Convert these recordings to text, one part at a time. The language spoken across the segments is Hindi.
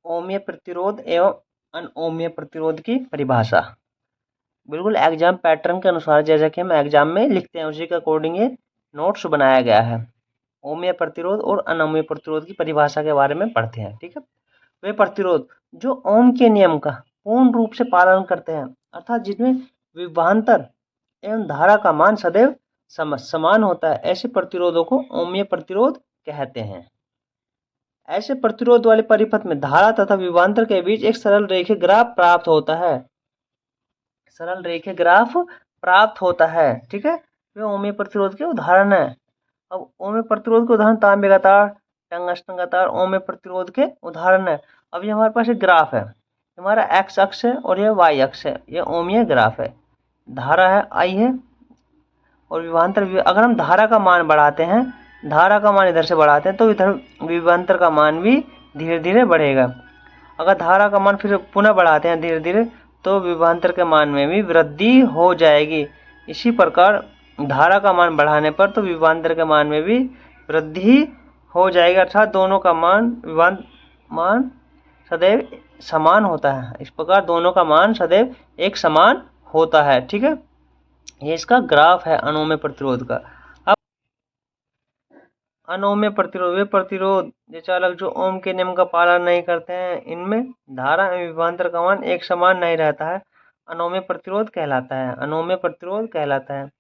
ओमीय प्रतिरोध एवं अनओमीय प्रतिरोध की परिभाषा। बिल्कुल एग्जाम पैटर्न के अनुसार जैसा कि हम एग्जाम में लिखते हैं उसी के अकॉर्डिंग ये नोट्स बनाया गया है। ओमीय प्रतिरोध और अनओमीय प्रतिरोध की परिभाषा के बारे में पढ़ते हैं। ठीक है, वे प्रतिरोध जो ओम के नियम का पूर्ण रूप से पालन करते हैं, अर्थात जिनमें विभवांतर एवं धारा का मान सदैव समान होता है, ऐसे प्रतिरोधों को ओमीय प्रतिरोध कहते हैं। ऐसे प्रतिरोध वाले परिपथ में धारा तथा विभवांतर के बीच एक सरल रेखीय ग्राफ प्राप्त होता है। सरल रेखीय ग्राफ प्राप्त होता है। ठीक है, वे ओमीय प्रतिरोध के उदाहरण है। अब ओमीय प्रतिरोध के उदाहरण तांबे का तार, टंगस्टन का तार ओमीय प्रतिरोध के उदाहरण है। अब ये हमारे पास एक ग्राफ है, हमारा एक्स अक्ष है और यह वाई अक्ष है, यह ओमीय ग्राफ है। धारा है आई है और विभवांतर, अगर हम धारा का मान बढ़ाते हैं, धारा का मान इधर से बढ़ाते हैं तो इधर विभवांतर का मान भी धीरे धीरे बढ़ेगा। अगर धारा का मान फिर पुनः बढ़ाते हैं धीरे धीरे तो विभवांतर के मान में भी वृद्धि हो जाएगी। इसी प्रकार धारा का मान बढ़ाने पर तो विभवांतर के मान में भी वृद्धि हो जाएगी, अर्थात दोनों का मान सदैव समान होता है। इस प्रकार दोनों का मान सदैव एक समान होता है। ठीक है, ये इसका ग्राफ है अनोम्य प्रतिरोध का। अब अनोम्य प्रतिरोध, वे प्रतिरोध जैसे अलग जो ओम के नियम का पालन नहीं करते हैं, इनमें धारा एवं विभवांतर का मान एक समान नहीं रहता है, अनोम्य प्रतिरोध कहलाता है। अनोम्य प्रतिरोध कहलाता है।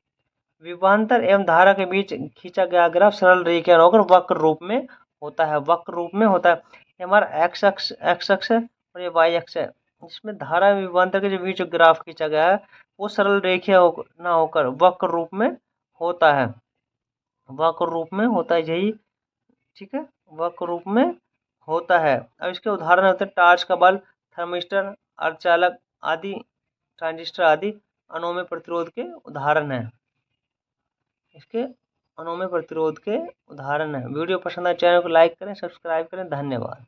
विभवांतर एवं धारा के बीच खींचा गया ग्राफ सरल रेखा होकर वक्र रूप में होता है। वक्र रूप में होता है। ये हमारा एक्स अक्ष है और ये वाई अक्ष है। इसमें धारा एवं विभवांतर के जो बीच ग्राफ खींचा गया है वो सरल रेखीय ना होकर वक्र रूप में होता है। वक्र रूप में होता है यही। ठीक है, वक्र रूप में होता है। अब इसके उदाहरण होते हैं टार्च का बल्ब, थर्मिस्टर, अर्धचालक आदि, ट्रांजिस्टर आदि अनोम्य प्रतिरोध के उदाहरण हैं। इसके अनोम्य प्रतिरोध के उदाहरण हैं। वीडियो पसंद आए चैनल को लाइक करें, सब्सक्राइब करें। धन्यवाद।